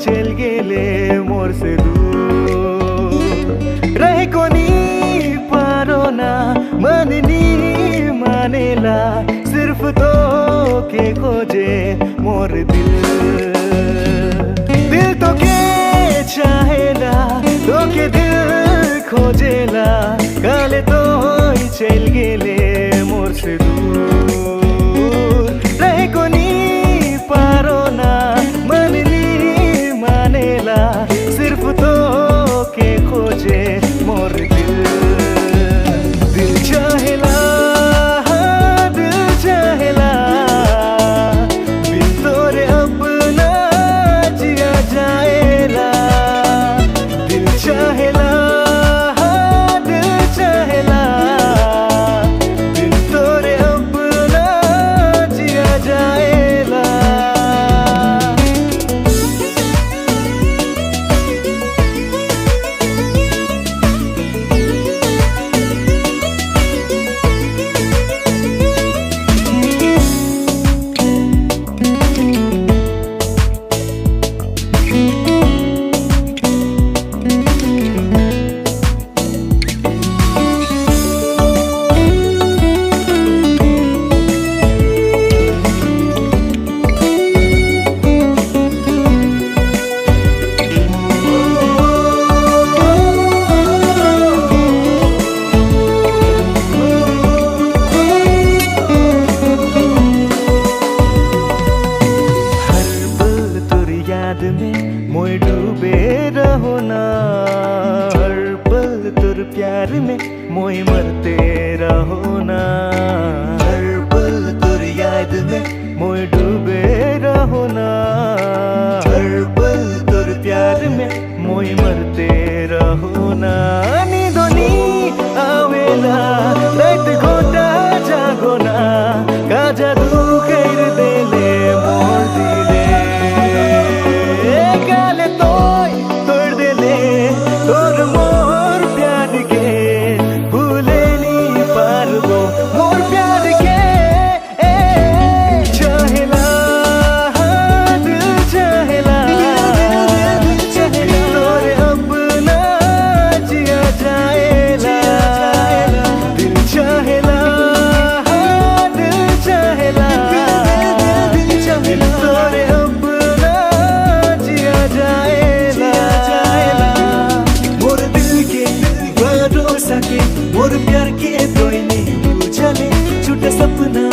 चल गेले मोर से दूर रहेको नि पारो ना मन नि मानेला सिर्फ तो के खोजे मोर दिल तो के चाहेला तो के दिल खोजेला काले तो चल गेले मोर से दूर रहेको नि पारो ना मन नि मानेला सिर्फ तो के खोजे मोर दिल चाहेला बिन तोरे अपना जिया जाएला दिल चाहेला बिन तोरे अपना जिया जाएला मोय डूबे रहो ना हर पल तुर प्यार में मोय मरते रहो ना हर पल तुर याद में मोय डूबे रहो ना हर पल तुर प्यार में मोय मरते रहो ना निदोनी आवेला रात घोटा जागो ना काजा दुखेर देले मोर दिले तोर मोर प्यार के भूले नहीं पारबो मोर प्यार के चाहेला दिल चाहेला तोरे अपना जिया जाएला दिल चाहेला तोरे अपना जिया जाएला मोर प्यार के कोई नहीं बुझले झूठा सपना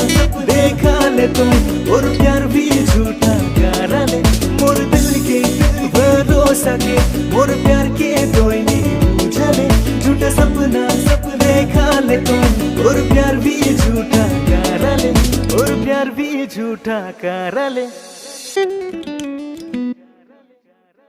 देखा ले तुम और प्यार भी झूठा करा ले मोर दिल के भरोसा के मोर प्यार के कोई नहीं बुझले झूठा सपना देखा ले तुम और प्यार भी झूठा करा ले और प्यार भी झूठा करा ले